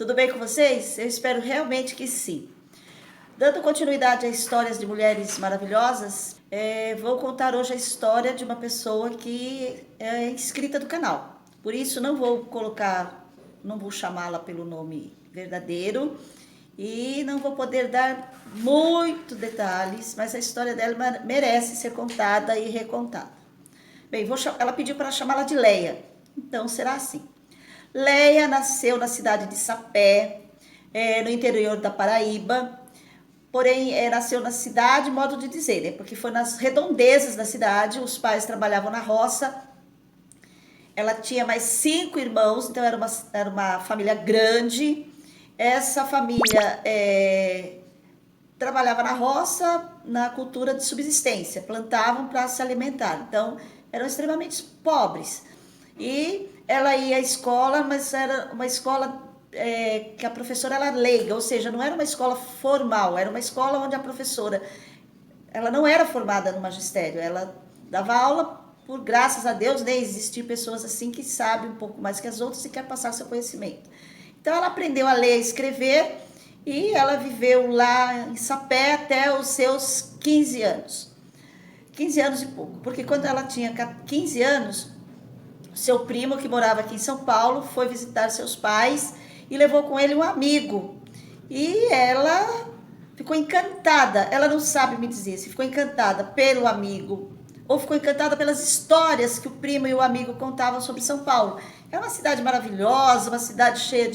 Tudo bem com vocês? Eu espero realmente que sim. Dando continuidade a histórias de mulheres maravilhosas, vou contar hoje a história de uma pessoa que é inscrita do canal. Por isso não vou chamá-la pelo nome verdadeiro e não vou poder dar muitos detalhes, mas a história dela merece ser contada e recontada. Bem, ela pediu para chamá-la de Leia, então será assim. Leia nasceu na cidade de Sapé, no interior da Paraíba, porém nasceu na cidade, modo de dizer, né? Porque foi nas redondezas da cidade, os pais trabalhavam na roça, ela tinha mais 5 irmãos, então era uma família grande. Essa família trabalhava na roça, na cultura de subsistência, plantavam para se alimentar, então eram extremamente pobres. E ela ia à escola, mas era uma escola que a professora era leiga, ou seja, não era uma escola formal, era uma escola onde a professora, ela não era formada no magistério, ela dava aula por graças a Deus, né? Existem pessoas assim que sabem um pouco mais que as outras e quer passar seu conhecimento. Então ela aprendeu a ler e escrever e ela viveu lá em Sapé até os seus 15 anos. 15 anos e pouco, porque quando ela tinha 15 anos, seu primo, que morava aqui em São Paulo, foi visitar seus pais e levou com ele um amigo. E ela ficou encantada, ela não sabe me dizer se ficou encantada pelo amigo ou ficou encantada pelas histórias que o primo e o amigo contavam sobre São Paulo. É uma cidade maravilhosa, uma cidade cheia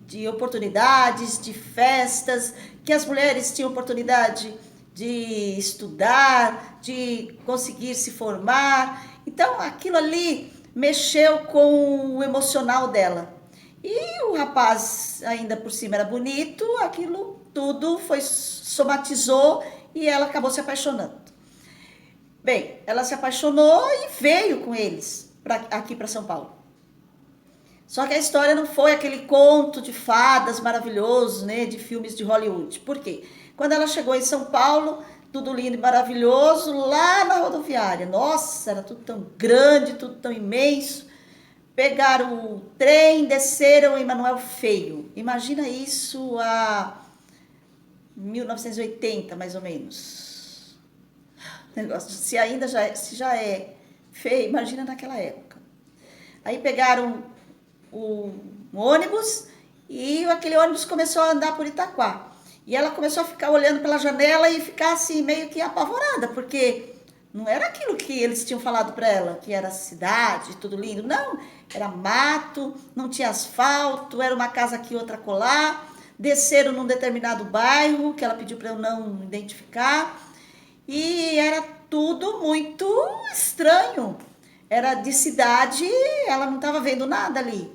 de oportunidades, de festas, que as mulheres tinham oportunidade de estudar, de conseguir se formar. Então, aquilo ali mexeu com o emocional dela. E o rapaz, ainda por cima, era bonito, aquilo tudo somatizou e ela acabou se apaixonando. Bem, ela se apaixonou e veio com eles aqui para São Paulo. Só que a história não foi aquele conto de fadas maravilhoso, né, de filmes de Hollywood. Por quê? Quando ela chegou em São Paulo, tudo lindo e maravilhoso, lá na rodoviária. Nossa, era tudo tão grande, tudo tão imenso. Pegaram o trem, desceram em Manoel Feio. Imagina isso a 1980, mais ou menos. Negócio, se já é feio, imagina naquela época. Aí pegaram um ônibus e aquele ônibus começou a andar por Itaquá. E ela começou a ficar olhando pela janela e ficar assim meio que apavorada, porque não era aquilo que eles tinham falado para ela, que era cidade, tudo lindo. Não, era mato, não tinha asfalto, era uma casa aqui, outra colar. Desceram num determinado bairro, que ela pediu para eu não identificar. E era tudo muito estranho. Era de cidade, ela não estava vendo nada ali.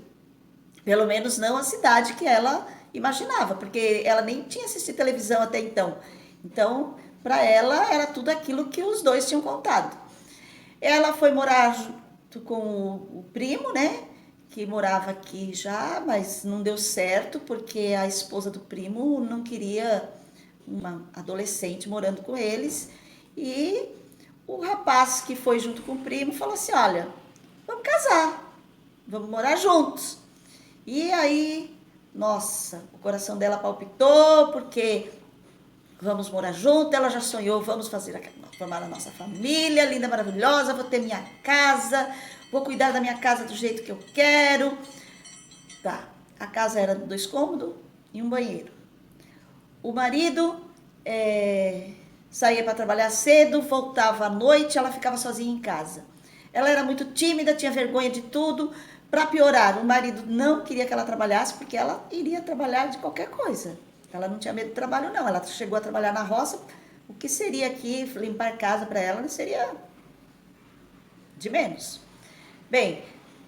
Pelo menos não a cidade que ela imaginava, porque ela nem tinha assistido televisão até então. Então, para ela, era tudo aquilo que os dois tinham contado. Ela foi morar junto com o primo, né? Que morava aqui já, mas não deu certo, porque a esposa do primo não queria uma adolescente morando com eles. E o rapaz que foi junto com o primo falou assim: olha, vamos casar, vamos morar juntos. E aí, nossa, o coração dela palpitou, porque vamos morar juntos, ela já sonhou, vamos formar a nossa família, linda, maravilhosa, vou ter minha casa, vou cuidar da minha casa do jeito que eu quero. Tá, a casa era 2 cômodos e um banheiro. O marido saía para trabalhar cedo, voltava à noite, ela ficava sozinha em casa. Ela era muito tímida, tinha vergonha de tudo. Para piorar, o marido não queria que ela trabalhasse, porque ela iria trabalhar de qualquer coisa. Ela não tinha medo de trabalho, não. Ela chegou a trabalhar na roça. O que seria aqui limpar casa para ela não seria de menos. Bem,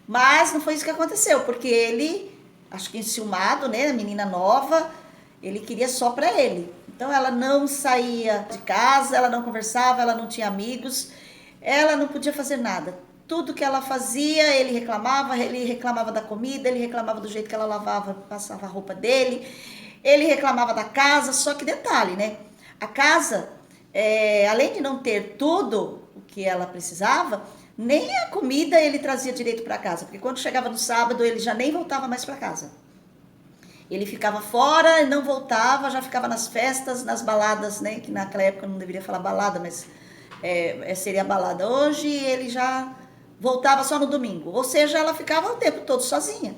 mas não foi isso que aconteceu, porque ele, acho que enciumado, né, menina nova, ele queria só para ele. Então ela não saía de casa, ela não conversava, ela não tinha amigos, ela não podia fazer nada. Tudo que ela fazia, ele reclamava da comida, ele reclamava do jeito que ela lavava, passava a roupa dele, ele reclamava da casa, só que detalhe, né? A casa, além de não ter tudo o que ela precisava, nem a comida ele trazia direito para casa, porque quando chegava no sábado ele já nem voltava mais para casa. Ele ficava fora e não voltava, já ficava nas festas, nas baladas, né? Que naquela época eu não deveria falar balada, mas seria balada. Hoje ele já voltava só no domingo. Ou seja, ela ficava o tempo todo sozinha.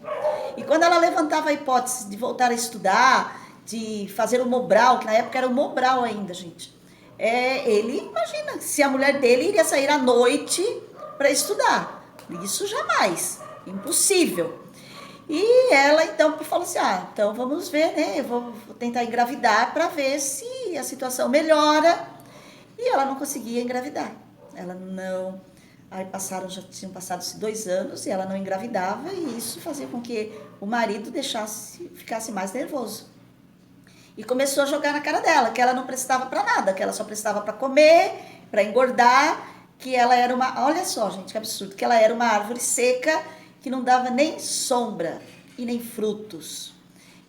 E quando ela levantava a hipótese de voltar a estudar, de fazer o Mobral, que na época era o Mobral ainda, gente. Ele, imagina, se a mulher dele iria sair à noite para estudar. Isso jamais. Impossível. E ela então falou assim: então vamos ver, né? Eu vou tentar engravidar para ver se a situação melhora. E ela não conseguia engravidar. Ela não. Aí já tinham passado-se 2 anos e ela não engravidava, e isso fazia com que o marido ficasse mais nervoso. E começou a jogar na cara dela, que ela não prestava para nada, que ela só prestava para comer, para engordar, que ela era olha só, gente, que absurdo, que ela era uma árvore seca que não dava nem sombra e nem frutos.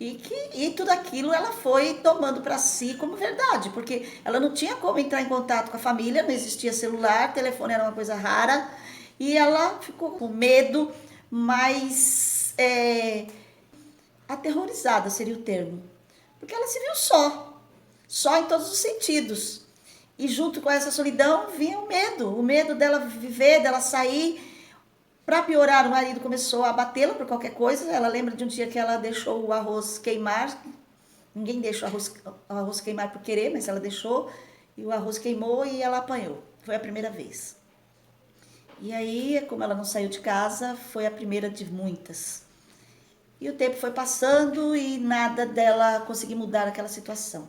E tudo aquilo ela foi tomando para si como verdade, porque ela não tinha como entrar em contato com a família, não existia celular, telefone era uma coisa rara, e ela ficou com medo, mas aterrorizada seria o termo, porque ela se viu só em todos os sentidos. E junto com essa solidão vinha o medo dela viver, dela sair. Para piorar, o marido começou a batê-la por qualquer coisa. Ela lembra de um dia que ela deixou o arroz queimar. Ninguém deixa o arroz queimar por querer, mas ela deixou. E o arroz queimou e ela apanhou. Foi a primeira vez. E aí, como ela não saiu de casa, foi a primeira de muitas. E o tempo foi passando e nada dela conseguir mudar aquela situação.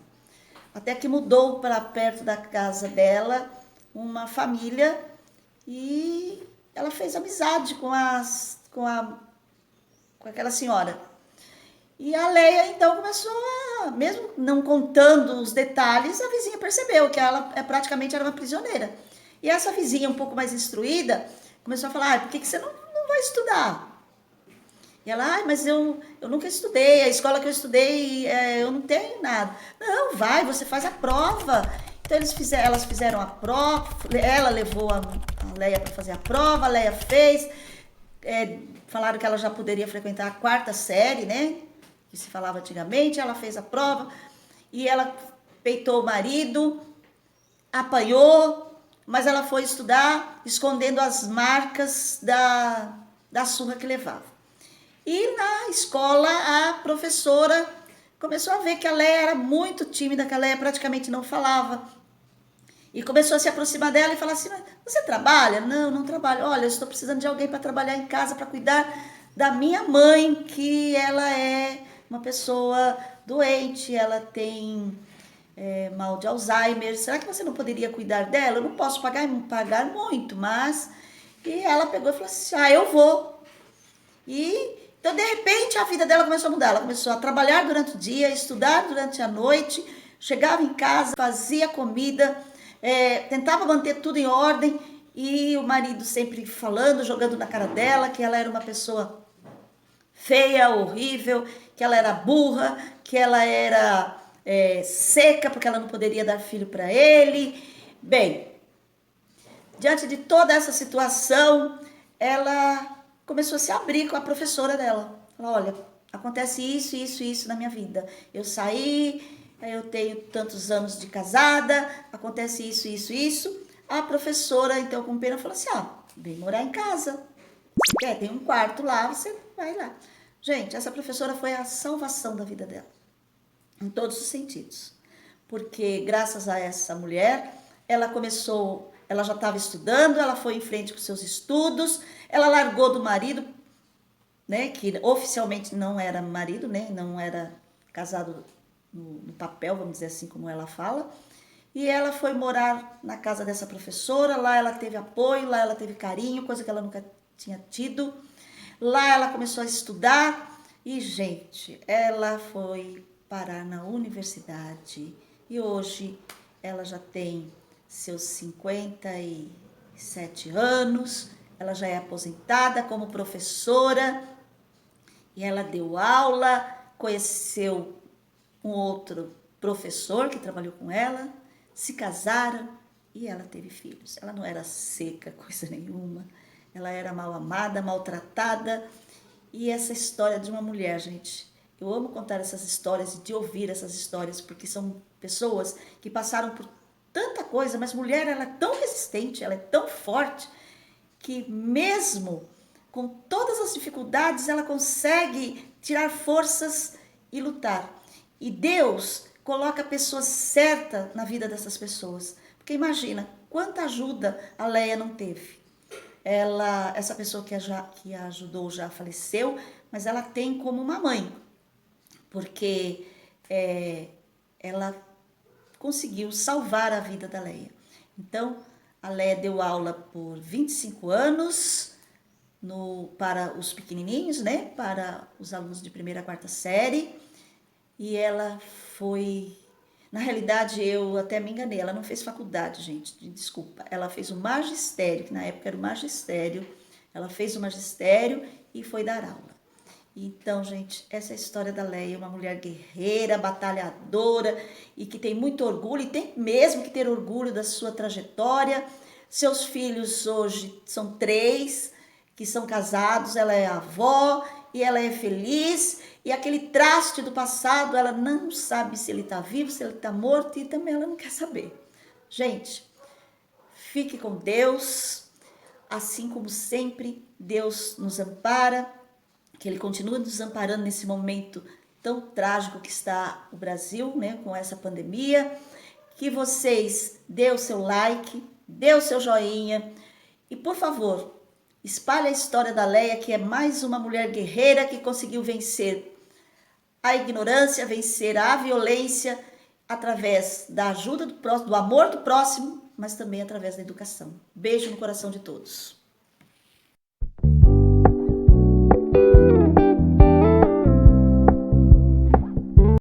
Até que mudou para perto da casa dela uma família e ela fez amizade com aquela senhora. E a Leia, então, começou mesmo não contando os detalhes, a vizinha percebeu que ela praticamente era uma prisioneira. E essa vizinha, um pouco mais instruída, começou a falar: por que você não vai estudar? E ela: mas eu nunca estudei, a escola que eu estudei, eu não tenho nada. Não, vai, você faz a prova. Então elas fizeram a prova, ela levou a Leia para fazer a prova, a Leia fez, falaram que ela já poderia frequentar a 4ª série, né? Que se falava antigamente, ela fez a prova e ela peitou o marido, apanhou, mas ela foi estudar escondendo as marcas da surra que levava. E na escola a professora começou a ver que a Leia era muito tímida, que a Leia praticamente não falava. E começou a se aproximar dela e falar assim: você trabalha? Não, não trabalho. Olha, eu estou precisando de alguém para trabalhar em casa, para cuidar da minha mãe, que ela é uma pessoa doente, ela tem mal de Alzheimer. Será que você não poderia cuidar dela? Eu não posso pagar muito, mas... E ela pegou e falou assim: eu vou. Então, de repente, a vida dela começou a mudar. Ela começou a trabalhar durante o dia, estudar durante a noite, chegava em casa, fazia comida, tentava manter tudo em ordem, e o marido sempre falando, jogando na cara dela que ela era uma pessoa feia, horrível, que ela era burra, que ela era seca, porque ela não poderia dar filho para ele. Bem, diante de toda essa situação, ela começou a se abrir com a professora dela. Falou: olha, acontece isso, isso, isso na minha vida. Eu saí, eu tenho tantos anos de casada, acontece isso, isso, isso. A professora, então, com pena, falou assim: vem morar em casa. Você quer? Tem um quarto lá, você vai lá. Gente, essa professora foi a salvação da vida dela, em todos os sentidos. Porque graças a essa mulher, ela já estava estudando, ela foi em frente com seus estudos, ela largou do marido, né, que oficialmente não era marido, né, não era casado no papel, vamos dizer assim, como ela fala, e ela foi morar na casa dessa professora. Lá ela teve apoio, lá ela teve carinho, coisa que ela nunca tinha tido. Lá ela começou a estudar e, gente, ela foi parar na universidade e hoje ela já tem seus 57 anos, ela já é aposentada como professora e ela deu aula, conheceu um outro professor que trabalhou com ela, se casaram e ela teve filhos. Ela não era seca, coisa nenhuma, ela era mal amada, maltratada. E essa história de uma mulher, gente, Eu amo contar essas histórias e de ouvir essas histórias, porque são pessoas que passaram por tanta coisa, mas mulher, ela é tão resistente, ela é tão forte, que mesmo com todas as dificuldades, ela consegue tirar forças e lutar. E Deus coloca a pessoa certa na vida dessas pessoas. Porque imagina, quanta ajuda a Leia não teve. Essa pessoa que a ajudou já faleceu, mas ela tem como uma mãe, porque ela conseguiu salvar a vida da Leia. Então, a Leia deu aula por 25 anos para os pequenininhos, né? Para os alunos de primeira a quarta série. E ela foi... Na realidade, eu até me enganei. Ela não fez faculdade, gente. Desculpa. Ela fez o magistério, que na época era o magistério. Ela fez o magistério e foi dar aula. Então, gente, essa é a história da Leia, uma mulher guerreira, batalhadora e que tem muito orgulho, e tem mesmo que ter orgulho da sua trajetória. Seus filhos hoje são 3, que são casados, ela é avó e ela é feliz. E aquele traste do passado, ela não sabe se ele está vivo, se ele está morto, e também ela não quer saber. Gente, fique com Deus, assim como sempre, Deus nos ampara, que Ele continua nos amparando nesse momento tão trágico que está o Brasil, né, com essa pandemia. Que vocês dê o seu like, dê o seu joinha e, por favor, espalhe a história da Leia, que é mais uma mulher guerreira que conseguiu vencer a ignorância, vencer a violência através da ajuda do próximo, do amor do próximo, mas também através da educação. Beijo no coração de todos.